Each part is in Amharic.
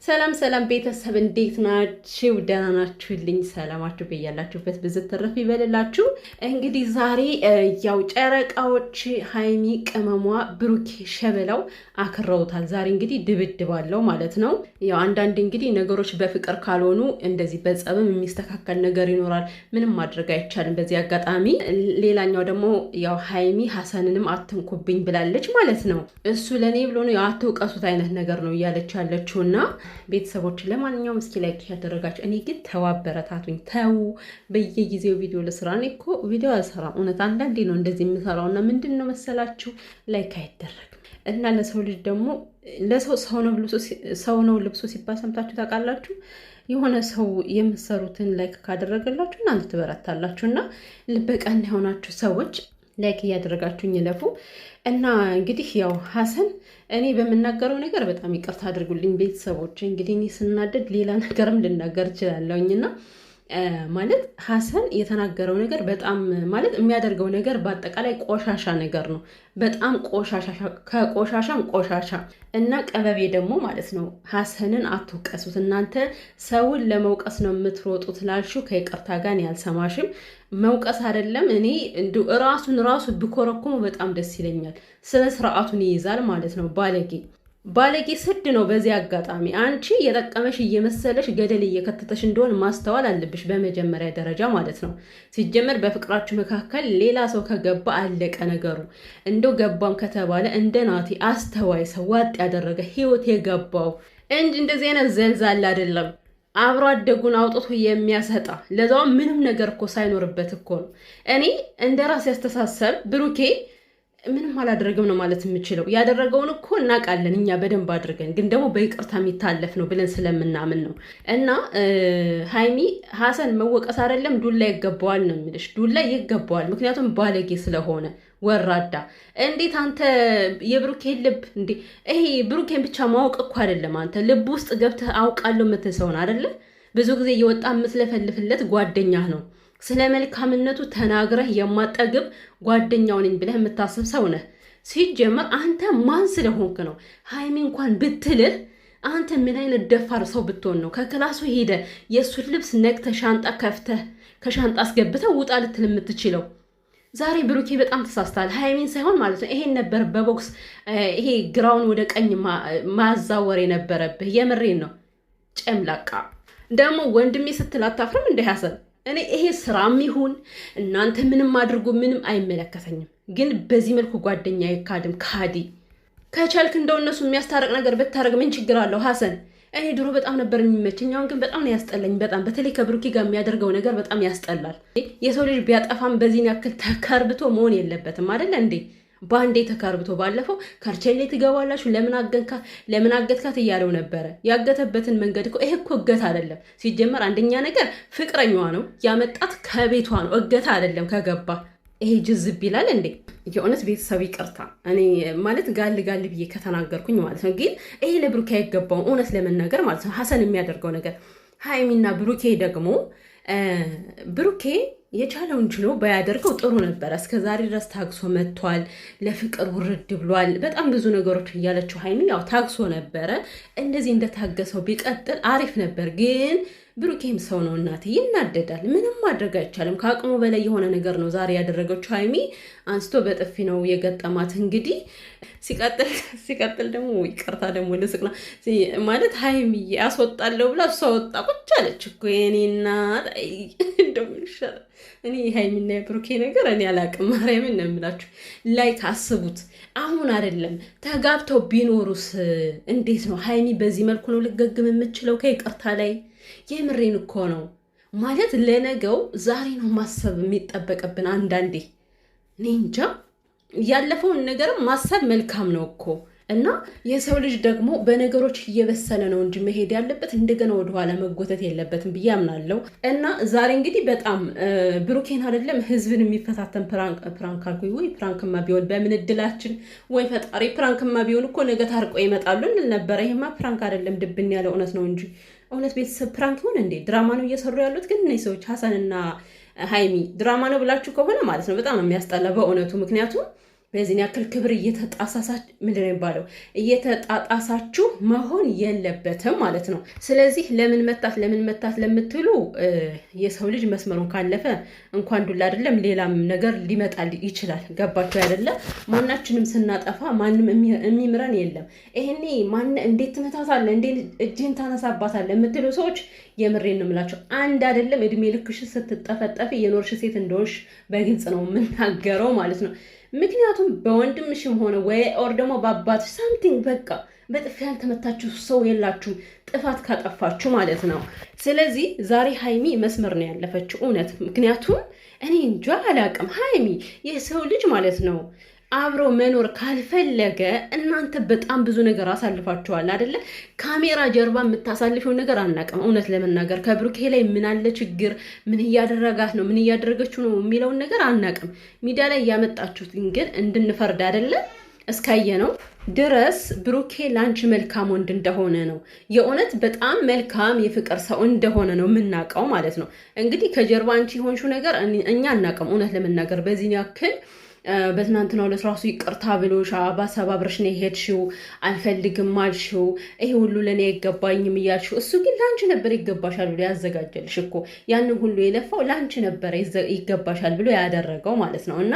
ሰላም ሰላም ቤተሰብ እንዴት ናችሁ? ደህና ናችሁልኝ? ሰላማችሁ በያላችሁበት ብዝት ተረፍ ይበልላችሁ። እንግዲህ ዛሬ ያው ጨረቃዎች ሀይሚ ቅመሟ ብሩኬ ሸበላው አክረውታል። ዛሬ እንግዲህ ድብድብ አለው ማለት ነው። ያው አንዳንድ እንግዲህ ነገሮች በፍቅር ካልሆኑ እንደዚህ በጸብም የሚስተካከል ነገር ይኖራል። ምንም ማድረግ አይቻልም በዚህ አጋጣሚ። ሌላኛው ደግሞ ያው ሀይሚ ሀሰንንም አትንኩብኝ ብላለች ማለት ነው። እሱ ለእኔ ብሎ ነው ያው አትውቀሱት አይነት ነገር ነው እያለች ያለችውና ቤተሰቦች ለማንኛውም እስኪ ላይክ ያደረጋችሁ። እኔ ግን ተው አበረታቱኝ። ተው በየጊዜው ቪዲዮ ልስራ። እኔ እኮ ቪዲዮ አልሰራም እውነት አንዳንዴ ነው እንደዚህ የምሰራው እና ምንድን ነው መሰላችሁ ላይክ አይደረግም እና ለሰው ልጅ ደግሞ ለሰው ሰው ነው ልብሱ ሲባል ሰምታችሁ ታውቃላችሁ። የሆነ ሰው የምትሰሩትን ላይክ ካደረገላችሁ እናንተ ትበረታላችሁ እና ልበቀና የሆናችሁ ሰዎች ላይክ እያደረጋችሁኝ ለፉ እና እንግዲህ ያው ሀሰን እኔ በምናገረው ነገር በጣም ይቅርታ አድርጉልኝ ቤተሰቦች። እንግዲህ እኔ ስናደድ ሌላ ነገርም ልናገር እችላለሁኝና ማለት ሀሰን የተናገረው ነገር በጣም ማለት የሚያደርገው ነገር በአጠቃላይ ቆሻሻ ነገር ነው። በጣም ቆሻሻ ከቆሻሻም ቆሻሻ እና ቀበቤ ደግሞ ማለት ነው። ሀሰንን አትውቀሱት እናንተ ሰውን ለመውቀስ ነው የምትሮጡት ላልሹ ከይቅርታ ጋር ያልሰማሽም መውቀስ አይደለም። እኔ ራሱ ብኮረኩሙ በጣም ደስ ይለኛል። ስነ ስርዓቱን ይይዛል ማለት ነው። ባለጌ ስድ ነው። በዚህ አጋጣሚ አንቺ የጠቀመሽ እየመሰለሽ ገደል እየከተተሽ እንደሆን ማስተዋል አለብሽ በመጀመሪያ ደረጃ ማለት ነው። ሲጀመር በፍቅራችሁ መካከል ሌላ ሰው ከገባ አለቀ ነገሩ። እንደው ገባም ከተባለ እንደ ናቲ አስተዋይ ሰው ዋጥ ያደረገ ህይወት የገባው እንጂ እንደዚህ አይነት ዘልዛላ አይደለም። አብሮ አደጉን አውጥቶ የሚያሰጣ ለዛውም ምንም ነገር እኮ ሳይኖርበት እኮ ነው። እኔ እንደ ራሴ ያስተሳሰብ ብሩኬ ምንም አላደረገም ነው ማለት የምችለው። ያደረገውን እኮ እናውቃለን እኛ በደንብ አድርገን፣ ግን ደግሞ በይቅርታ የሚታለፍ ነው ብለን ስለምናምን ነው። እና ሀይሚ ሀሰን መወቀስ አይደለም ዱላ ይገባዋል ነው የምልሽ። ዱላ ይገባዋል፣ ምክንያቱም ባለጌ ስለሆነ ወራዳ። እንዴት አንተ የብሩኬን ልብ እንዴ! ይሄ ብሩኬን ብቻ ማወቅ እኮ አይደለም፣ አንተ ልብ ውስጥ ገብተህ አውቃለሁ የምትል ሰውን አይደለ? ብዙ ጊዜ እየወጣ የምትለፈልፍለት ጓደኛህ ነው። ስለ መልካምነቱ ተናግረህ የማጠግብ ጓደኛው ነኝ ብለህ የምታስብ ሰው ነህ። ሲጀመር አንተ ማን ስለሆንክ ነው? ሀይሚ እንኳን ብትልህ አንተ ምን አይነት ደፋር ሰው ብትሆን ነው ከክላሱ ሄደ የእሱን ልብስ ነቅተህ ሻንጣ ከፍተህ ከሻንጣ አስገብተህ ውጣ ልትል የምትችለው? ዛሬ ብሩኬ በጣም ተሳስታል። ሀይሚን ሳይሆን ማለት ነው ይሄን ነበር በቦክስ ይሄ ግራውን ወደ ቀኝ ማዛወር የነበረብህ። የምሬን ነው። ጨምላቃ ደግሞ ወንድሜ ስትል አታፍርም እንደ ሀሰን? እኔ ይሄ ስራም ይሁን እናንተ ምንም አድርጉ ምንም አይመለከተኝም። ግን በዚህ መልኩ ጓደኛ ይካድም ካዲ ከቻልክ እንደው እነሱ የሚያስታርቅ ነገር ብታረግ ምን ችግር አለው? ሀሰን እኔ ድሮ በጣም ነበር የሚመቸኝ፣ አሁን ግን በጣም ነው ያስጠላኝ። በጣም በተለይ ከብሩኬ ጋር የሚያደርገው ነገር በጣም ያስጠላል። የሰው ልጅ ቢያጠፋም በዚህን ያክል ተከርብቶ መሆን የለበትም አይደለ እንዴ? በአንዴ ተካርብቶ ባለፈው ካርቸሌ ትገባላችሁ ለምን አገትካት እያለው ነበረ። ያገተበትን መንገድ እኮ ይሄ እኮ እገት አይደለም። ሲጀመር አንደኛ ነገር ፍቅረኛዋ ነው ያመጣት ከቤቷ ነው፣ እገት አይደለም። ከገባ ይሄ ጅዝብ ይላል እንዴ? የእውነት ቤተሰብ ይቅርታ፣ እኔ ማለት ጋል ብዬ ከተናገርኩኝ ማለት ነው። ግን ይሄ ለብሩኬ አይገባውም እውነት ለመናገር ማለት ነው። ሀሰን የሚያደርገው ነገር ሀይሚና ብሩኬ ደግሞ ብሩኬ የቻለውን ችሎ ባያደርገው ጥሩ ነበረ። እስከ ዛሬ ድረስ ታግሶ መጥቷል። ለፍቅር ውርድ ብሏል። በጣም ብዙ ነገሮች እያለችው ሀይሚ ያው ታግሶ ነበረ። እንደዚህ እንደታገሰው ቢቀጥል አሪፍ ነበር። ግን ብሩኬም ሰው ነው እናቴ፣ ይናደዳል። ምንም ማድረግ አይቻልም። ከአቅሙ በላይ የሆነ ነገር ነው ዛሬ ያደረገችው ሀይሚ። አንስቶ በጥፊ ነው የገጠማት። እንግዲህ ሲቀጥል ደግሞ ይቅርታ ደግሞ ልስቅና ማለት ሀይሚ ያስወጣለሁ ብላ እሷ ወጣ ቁጭ አለች እኮ የኔ እናት። እንደምንሻል እኔ ሀይሚና የብሩኬ ነገር እኔ አላቅም። ማርያምን ነው የምላችሁ። ላይክ አስቡት። አሁን አይደለም ተጋብተው ቢኖሩስ እንዴት ነው? ሀይሚ በዚህ መልኩ ነው ልገግም የምችለው ከይቅርታ ላይ? የምሬን እኮ ነው ማለት ለነገው ዛሬ ነው ማሰብ የሚጠበቅብን። አንዳንዴ እኔ እንጃ ያለፈውን ነገርም ማሰብ መልካም ነው እኮ። እና የሰው ልጅ ደግሞ በነገሮች እየበሰለ ነው እንጂ መሄድ ያለበት እንደገና ወደኋላ መጎተት የለበትም ብዬ አምናለሁ። እና ዛሬ እንግዲህ በጣም ብሩኬን አይደለም ህዝብን የሚፈታተን ፕራንክ አልኩኝ። ወይ ፕራንክማ ቢሆን በምን እድላችን፣ ወይ ፈጣሪ ፕራንክማ ቢሆን እኮ ነገ ታርቆ ይመጣሉ እንል ነበረ። ይሄማ ፕራንክ አይደለም ድብን ያለ እውነት ነው እንጂ። እውነት ቤተሰብ ፕራንክ ይሆን እንዴ? ድራማ ነው እየሰሩ ያሉት። ግን እነዚህ ሰዎች ሀሰንና ሀይሚ ድራማ ነው ብላችሁ ከሆነ ማለት ነው በጣም ነው የሚያስጠላ በእውነቱ። ምክንያቱም በዚህ ያክል ክብር እየተጣሳሳችሁ ምንድነው የሚባለው እየተጣጣሳችሁ መሆን የለበትም ማለት ነው። ስለዚህ ለምን መታት ለምትሉ የሰው ልጅ መስመሩን ካለፈ እንኳን ዱላ አይደለም ሌላም ነገር ሊመጣ ይችላል። ገባችሁ አይደለ? ማናችንም ስናጠፋ ማንም የሚምረን የለም። ይሄኔ ማን እንዴት ትመታታለህ እንዴት እጅህን ታነሳባታለህ የምትሉ ሰዎች የምሬን ነው የምላቸው። አንድ አይደለም እድሜ ልክሽ ስትጠፈጠፊ የኖርሽ ሴት እንደሆንሽ በግልጽ ነው የምናገረው ማለት ነው። ምክንያቱም በወንድምሽም ሆነ ወይ ኦር ደግሞ በአባትሽ ሳምቲንግ በቃ በጥፊ ያልተመታችሁ ሰው የላችሁም ጥፋት ካጠፋችሁ ማለት ነው። ስለዚህ ዛሬ ሀይሚ መስመር ነው ያለፈችው እውነት። ምክንያቱም እኔ እንጃ አላቅም ሀይሚ የሰው ልጅ ማለት ነው አብሮ መኖር ካልፈለገ እናንተ በጣም ብዙ ነገር አሳልፋችኋል አይደለ? ካሜራ ጀርባ የምታሳልፈው ነገር አናቅም። እውነት ለመናገር ከብሩኬ ላይ ምን አለ ችግር፣ ምን እያደረጋት ነው፣ ምን እያደረገችው ነው የሚለውን ነገር አናቅም። ሚዲያ ላይ ያመጣችሁት ግን እንድንፈርድ አይደለ? እስካየ ነው ድረስ ብሩኬ ላንቺ መልካም ወንድ እንደሆነ ነው። የእውነት በጣም መልካም የፍቅር ሰው እንደሆነ ነው የምናውቀው ማለት ነው። እንግዲህ ከጀርባ አንቺ የሆንሽው ነገር እኛ አናቅም። እውነት ለመናገር በዚህ ያክል በትናንትናው ዕለት ራሱ ይቅርታ ብሎሽ ባሰባብረሽ ነው የሄድሽው፣ አልፈልግም አልሽው፣ ይሄ ሁሉ ለኔ አይገባኝም እያልሽው፣ እሱ ግን ላንቺ ነበር ይገባሻል ብሎ ያዘጋጀልሽ እኮ። ያንን ሁሉ የለፋው ላንቺ ነበር ይገባሻል ብሎ ያደረገው ማለት ነው። እና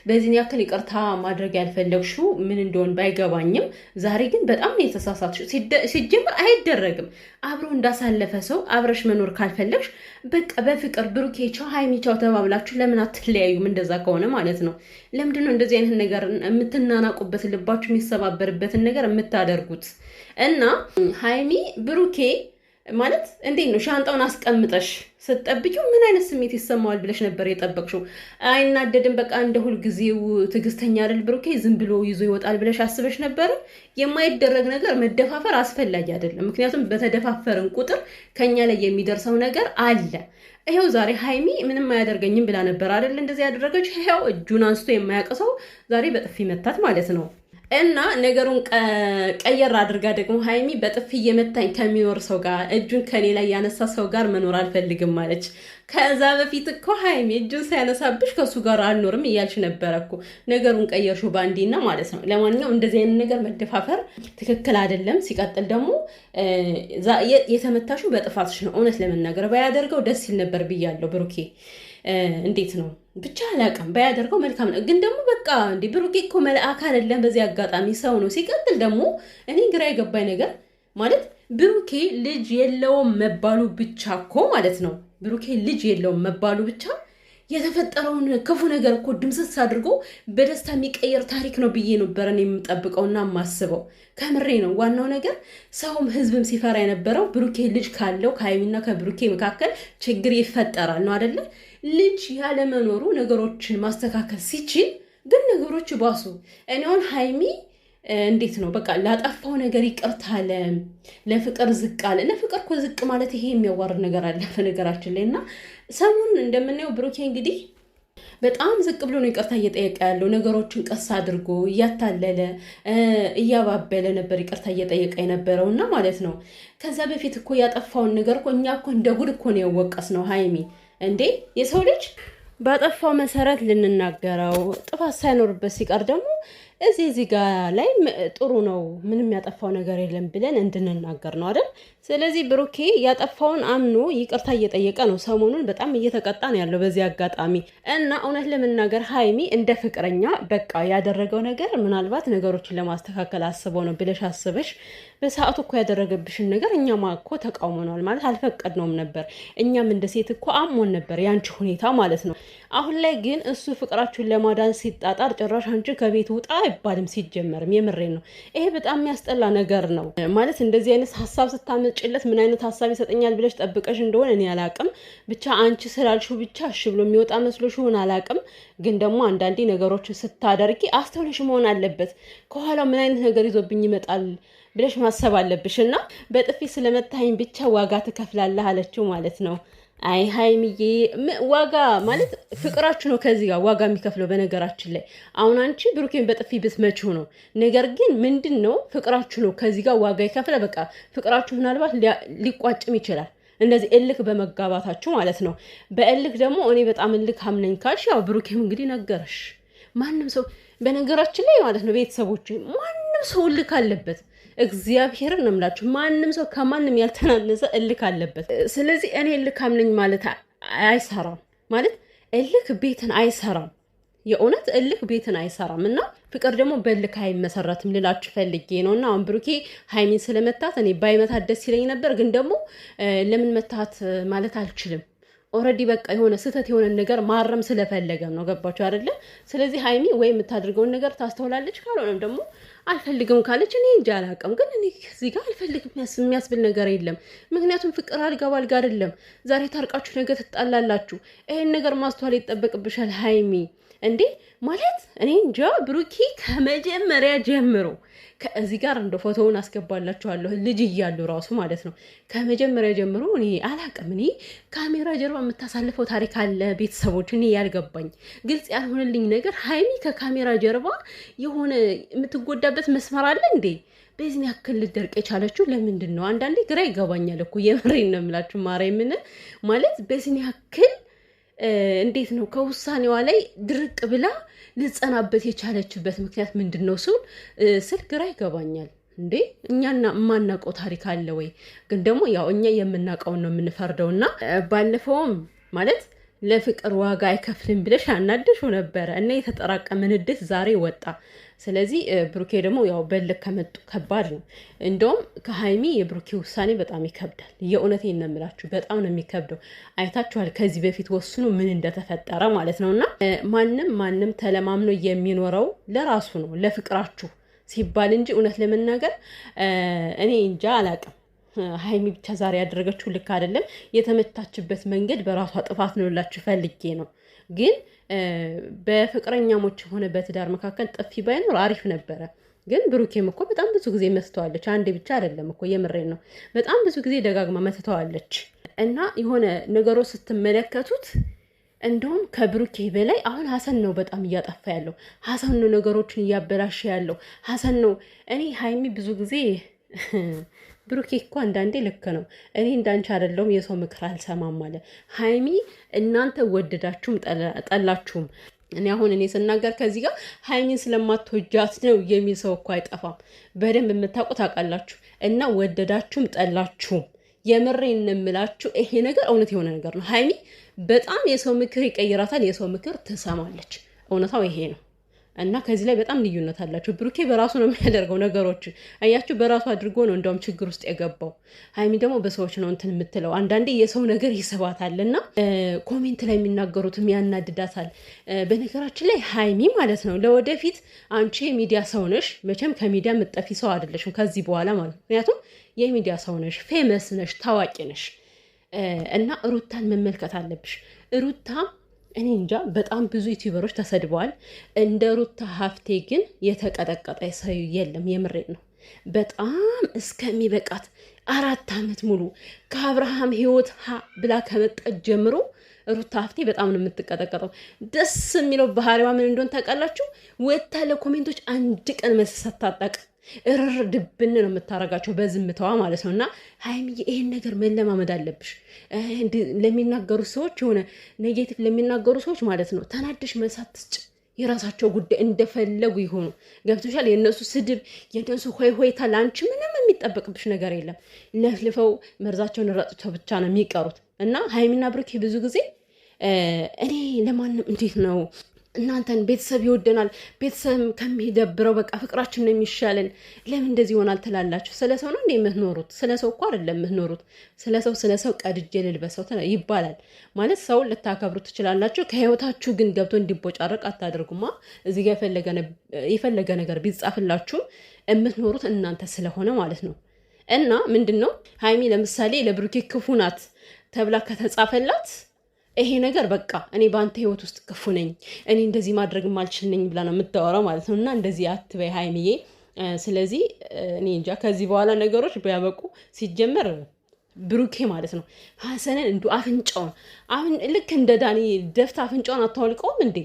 በዚህን ያክል ይቅርታ ማድረግ ያልፈለግሽው ምን እንደሆን ባይገባኝም፣ ዛሬ ግን በጣም ነው የተሳሳትሽው። ሲጀምር አይደረግም። አብሮ እንዳሳለፈ ሰው አብረሽ መኖር ካልፈለግሽ በቃ በፍቅር ብሩኬ ቻው ሀይሚ ቻው ተባብላችሁ ለምን አትለያዩም? እንደዛ ከሆነ ማለት ነው። ለምንድን ነው እንደዚህ አይነት ነገር የምትናናቁበት ልባችሁ የሚሰባበርበትን ነገር የምታደርጉት? እና ሀይሚ ብሩኬ ማለት እንዴት ነው ሻንጣውን አስቀምጠሽ ስትጠብቂው ምን አይነት ስሜት ይሰማዋል ብለሽ ነበር የጠበቅሽው? አይናደድም በቃ እንደ ሁልጊዜው ትዕግስተኛ አይደል ብሩኬ ዝም ብሎ ይዞ ይወጣል ብለሽ አስበሽ ነበር? የማይደረግ ነገር መደፋፈር አስፈላጊ አይደለም። ምክንያቱም በተደፋፈርን ቁጥር ከኛ ላይ የሚደርሰው ነገር አለ። ይሄው ዛሬ ሀይሚ ምንም አያደርገኝም ብላ ነበር አይደል እንደዚህ ያደረገች። ይሄው እጁን አንስቶ የማያውቅ ዛሬ በጥፊ መታት ማለት ነው። እና ነገሩን ቀየር አድርጋ ደግሞ ሀይሚ በጥፊ እየመታኝ ከሚኖር ሰው ጋር እጁን ከኔ ላይ ያነሳ ሰው ጋር መኖር አልፈልግም ማለች። ከዛ በፊት እኮ ሀይሚ እጁን ሳያነሳብሽ ከሱ ጋር አልኖርም እያልሽ ነበረ እኮ። ነገሩን ቀየርሽው ባንዲና ማለት ነው። ለማንኛውም እንደዚህ አይነት ነገር መደፋፈር ትክክል አይደለም። ሲቀጥል ደግሞ የተመታሹ በጥፋትሽ ነው። እውነት ለመናገር ባያደርገው ደስ ሲል ነበር ብያለሁ ብሩኬ። እንዴት ነው ብቻ አላውቅም። ባያደርገው መልካም ነው። ግን ደግሞ በቃ እንደ ብሩኬ እኮ መልአክ አይደለም። በዚህ አጋጣሚ ሰው ነው። ሲቀጥል ደግሞ እኔ ግራ የገባኝ ነገር ማለት ብሩኬ ልጅ የለውም መባሉ ብቻ እኮ ማለት ነው። ብሩኬ ልጅ የለውም መባሉ ብቻ የተፈጠረውን ክፉ ነገር እኮ ድምስስ አድርጎ በደስታ የሚቀየር ታሪክ ነው ብዬ ነበር እኔ የምጠብቀውና የማስበው። ከምሬ ነው። ዋናው ነገር ሰውም ህዝብም ሲፈራ የነበረው ብሩኬ ልጅ ካለው ከሀይሚና ከብሩኬ መካከል ችግር ይፈጠራል ነው አይደለ? ልጅ ያለመኖሩ ነገሮችን ማስተካከል ሲችል ግን ነገሮች ባሱ። እኔ አሁን ሀይሚ እንዴት ነው በቃ ላጠፋው ነገር ይቅርታ አለ፣ ለፍቅር ዝቅ አለ። ለፍቅር እኮ ዝቅ ማለት ይሄ የሚያዋርድ ነገር አለ በነገራችን ላይ። እና ሰሞኑን እንደምናየው ብሩኬ እንግዲህ በጣም ዝቅ ብሎ ነው ይቅርታ እየጠየቀ ያለው። ነገሮችን ቀስ አድርጎ እያታለለ እያባበለ ነበር ይቅርታ እየጠየቀ የነበረው እና ማለት ነው። ከዛ በፊት እኮ ያጠፋውን ነገር እኮ እኛ እኮ እንደ ጉድ እኮ ነው ያወቀስ ነው ሀይሚ። እንዴ የሰው ልጅ ባጠፋው መሰረት ልንናገረው፣ ጥፋት ሳይኖርበት ሲቀር ደግሞ እዚህ ጋር ላይ ጥሩ ነው ምንም ያጠፋው ነገር የለም ብለን እንድንናገር ነው አይደል? ስለዚህ ብሩኬ ያጠፋውን አምኖ ይቅርታ እየጠየቀ ነው። ሰሞኑን በጣም እየተቀጣ ነው ያለው በዚህ አጋጣሚ። እና እውነት ለመናገር ሀይሚ እንደ ፍቅረኛ በቃ ያደረገው ነገር ምናልባት ነገሮችን ለማስተካከል አስበው ነው ብለሽ አስበሽ በሰዓቱ እኮ ያደረገብሽን ነገር እኛማ እኮ ተቃውመናል ማለት አልፈቀድነውም ነበር። እኛም እንደ ሴት እኮ አሞን ነበር ያንቺ ሁኔታ ማለት ነው። አሁን ላይ ግን እሱ ፍቅራችሁን ለማዳን ሲጣጣር ጭራሽ አንቺ ከቤት ውጣ አይባልም። ሲጀመርም የምሬን ነው። ይሄ በጣም የሚያስጠላ ነገር ነው ማለት። እንደዚህ አይነት ሀሳብ ስታመጭለት ምን አይነት ሀሳብ ይሰጠኛል ብለሽ ጠብቀሽ እንደሆነ እኔ አላቅም። ብቻ አንቺ ስላልሽው ብቻ እሺ ብሎ የሚወጣ መስሎሽ ይሆን አላቅም። ግን ደግሞ አንዳንዴ ነገሮችን ስታደርጊ አስተውለሽ መሆን አለበት። ከኋላው ምን አይነት ነገር ይዞብኝ ይመጣል ብለሽ ማሰብ አለብሽ። እና በጥፊ ስለመታኝ ብቻ ዋጋ ትከፍላለህ አለችው ማለት ነው። አይ ሀይሚዬ ዋጋ ማለት ፍቅራችሁ ነው ከዚህ ጋር ዋጋ የሚከፍለው። በነገራችን ላይ አሁን አንቺ ብሩኬን በጥፊ ብትመችው ነው። ነገር ግን ምንድን ነው ፍቅራችሁ ነው ከዚህ ጋር ዋጋ ይከፍለ። በቃ ፍቅራችሁ ምናልባት ሊቋጭም ይችላል እንደዚህ እልክ በመጋባታችሁ ማለት ነው። በእልክ ደግሞ እኔ በጣም እልክ አምነኝ ካልሽ ያው ብሩኬም እንግዲህ ነገረሽ ማንም ሰው በነገራችን ላይ ማለት ነው ቤተሰቦች ማንም ሰው እልክ አለበት። እግዚአብሔርን ነው የምላችሁ። ማንም ሰው ከማንም ያልተናነሰ እልክ አለበት። ስለዚህ እኔ እልካም ነኝ ማለት አይሰራም። ማለት እልክ ቤትን አይሰራም። የእውነት እልክ ቤትን አይሰራም። እና ፍቅር ደግሞ በልክ አይመሰረትም ልላችሁ ፈልጌ ነው። እና አሁን ብሩኬ ሀይሚን ስለመታት እኔ ባይመታት ደስ ይለኝ ነበር፣ ግን ደግሞ ለምን መታት ማለት አልችልም። ኦልሬዲ በቃ የሆነ ስህተት የሆነ ነገር ማረም ስለፈለገ ነው። ገባችሁ አይደለ? ስለዚህ ሀይሚ ወይ የምታደርገውን ነገር ታስተውላለች፣ ካልሆነም ደግሞ አልፈልግም ካለች እኔ እንጃ አላውቅም። ግን እኔ ከዚህ ጋር አልፈልግም የሚያስብል ነገር የለም። ምክንያቱም ፍቅር አልጋ ባልጋ አይደለም። ዛሬ ታርቃችሁ ነገ ትጣላላችሁ። ይሄን ነገር ማስተዋል ይጠበቅብሻል ሀይሚ። እንዴ ማለት እኔ እንጃ ብሩኬ ከመጀመሪያ ጀምሮ ከዚህ ጋር እንደ ፎቶውን አስገባላችኋለሁ ልጅ እያሉ ራሱ ማለት ነው። ከመጀመሪያ ጀምሮ እኔ አላቅም። እኔ ካሜራ ጀርባ የምታሳልፈው ታሪክ አለ ቤተሰቦች። እኔ ያልገባኝ ግልጽ ያልሆነልኝ ነገር ሀይሚ ከካሜራ ጀርባ የሆነ የምትጎዳበት መስመር አለ እንዴ? በዚህ ያክል ልደርቅ የቻለችው ለምንድን ነው? አንዳንዴ ግራ ይገባኛል እኮ የምሬን ነው የምላችሁ። ማርያምን ማለት በዚህ ያክል እንዴት ነው ከውሳኔዋ ላይ ድርቅ ብላ ልጸናበት የቻለችበት ምክንያት ምንድን ነው ስል ግራ ይገባኛል። እንዴ እኛና የማናውቀው ታሪክ አለ ወይ? ግን ደግሞ ያው እኛ የምናውቀውን ነው የምንፈርደው። እና ባለፈውም ማለት ለፍቅር ዋጋ አይከፍልም ብለሽ አናደሽው ነበረ እና የተጠራቀመ ንዴት ዛሬ ወጣ። ስለዚህ ብሩኬ ደግሞ ያው በልክ ከመጡ ከባድ ነው። እንደውም ከሀይሚ የብሩኬ ውሳኔ በጣም ይከብዳል። የእውነቴን ነው የምላችሁ፣ በጣም ነው የሚከብደው። አይታችኋል ከዚህ በፊት ወስኑ ምን እንደተፈጠረ ማለት ነው። እና ማንም ተለማምኖ የሚኖረው ለራሱ ነው ለፍቅራችሁ ሲባል እንጂ እውነት ለመናገር እኔ እንጃ አላቅም። ሀይሚ ብቻ ዛሬ ያደረገችው ልክ አይደለም። የተመታችበት መንገድ በራሷ ጥፋት ነው ላችሁ ፈልጌ ነው። ግን በፍቅረኛሞች ሆነ በትዳር መካከል ጥፊ ባይኖር አሪፍ ነበረ። ግን ብሩኬም እኮ በጣም ብዙ ጊዜ መስተዋለች። አንዴ ብቻ አይደለም እኮ የምሬን ነው። በጣም ብዙ ጊዜ ደጋግማ መትተዋለች። እና የሆነ ነገሮች ስትመለከቱት እንደውም ከብሩኬ በላይ አሁን ሀሰን ነው በጣም እያጠፋ ያለው። ሀሰን ነው ነገሮችን እያበላሸ ያለው። ሀሰን ነው። እኔ ሀይሚ ብዙ ጊዜ ብሩኬ እኮ አንዳንዴ ልክ ነው። እኔ እንዳንቺ አይደለሁም የሰው ምክር አልሰማም አለ። ሀይሚ እናንተ ወደዳችሁም ጠላችሁም፣ እኔ ስናገር ከዚህ ጋር ሀይሚን ስለማትወጃት ነው የሚል ሰው እኮ አይጠፋም። በደንብ የምታውቁ ታውቃላችሁ። እና ወደዳችሁም ጠላችሁም የምሬን እንምላችሁ ይሄ ነገር እውነት የሆነ ነገር ነው። ሀይሚ በጣም የሰው ምክር ይቀይራታል፣ የሰው ምክር ትሰማለች። እውነታው ይሄ ነው። እና ከዚህ ላይ በጣም ልዩነት አላቸው። ብሩኬ በራሱ ነው የሚያደርገው ነገሮችን አያችሁ፣ በራሱ አድርጎ ነው እንደውም ችግር ውስጥ የገባው። ሀይሚ ደግሞ በሰዎች ነው እንትን የምትለው። አንዳንዴ የሰው ነገር ይስባታል እና ኮሜንት ላይ የሚናገሩትም ያናድዳታል። በነገራችን ላይ ሀይሚ ማለት ነው ለወደፊት አንቺ የሚዲያ ሰው ነሽ፣ መቼም ከሚዲያ የምትጠፊ ሰው አይደለሽም ከዚህ በኋላ ማለት ነው። ምክንያቱም የሚዲያ ሰው ነሽ፣ ፌመስ ነሽ፣ ታዋቂ ነሽ እና ሩታን መመልከት አለብሽ። ሩታ እኔ እንጃ በጣም ብዙ ዩቲዩበሮች ተሰድበዋል። እንደ ሩታ ሀፍቴ ግን የተቀጠቀጠ ሰው የለም። የምሬት ነው። በጣም እስከሚበቃት 4 ዓመት ሙሉ ከአብርሃም ህይወት ብላ ከመጣች ጀምሮ ሩታ ሀፍቴ በጣም ነው የምትቀጠቀጠው። ደስ የሚለው ባህሪዋ ምን እንደሆነ ታውቃላችሁ? ወታ ለኮሜንቶች አንድ ቀን መልስ ሳታጣቅ እርር ድብን ነው የምታረጋቸው በዝምታዋ ማለት ነው። እና ሀይሚዬ ይሄን ነገር መለማመድ አለብሽ። ለሚናገሩ ሰዎች የሆነ ኔጌቲቭ ለሚናገሩ ሰዎች ማለት ነው ተናደሽ መሳት ትስጭ። የራሳቸው ጉዳይ እንደፈለጉ ይሆኑ። ገብቶሻል? የእነሱ ስድብ የእነሱ ሆይታ ለአንቺ ምንም የሚጠበቅብሽ ነገር የለም። ለፍልፈው መርዛቸውን ረጥተው ብቻ ነው የሚቀሩት። እና ሀይሚና ብሩኬ ብዙ ጊዜ እኔ ለማንም እንዴት ነው እናንተን ቤተሰብ ይወደናል፣ ቤተሰብ ከሚደብረው በቃ ፍቅራችን ነው የሚሻለን፣ ለምን እንደዚህ ይሆናል ትላላችሁ? ስለ ሰው ነው እንዴ የምትኖሩት? ስለ ሰው እኮ አይደለም የምትኖሩት። ስለ ሰው ቀድጄ ልልበሰው ይባላል ማለት። ሰውን ልታከብሩ ትችላላችሁ፣ ከህይወታችሁ ግን ገብቶ እንዲቦጫረቅ አታደርጉማ። እዚህ ጋር የፈለገ ነገር ቢጻፍላችሁ የምትኖሩት እናንተ ስለሆነ ማለት ነው። እና ምንድን ነው ሀይሚ ለምሳሌ ለብሩኬ ክፉ ናት ተብላ ከተጻፈላት ይሄ ነገር በቃ እኔ በአንተ ህይወት ውስጥ ክፉ ነኝ፣ እኔ እንደዚህ ማድረግ ማልችል ነኝ ብላ ነው የምታወራው ማለት ነው። እና እንደዚህ አትበይ ሀይሚዬ። ስለዚህ እኔ እንጃ ከዚህ በኋላ ነገሮች ቢያበቁ። ሲጀመር ብሩኬ ማለት ነው ሀሰንን እንዱ አፍንጫውን አሁን ልክ እንደ ዳኒ ደፍታ አፍንጫውን አታወልቀውም እንዴ?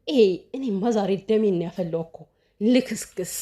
ይሄ እኔማ ዛሬ ደሜን ያፈለው እኮ ልክስክስ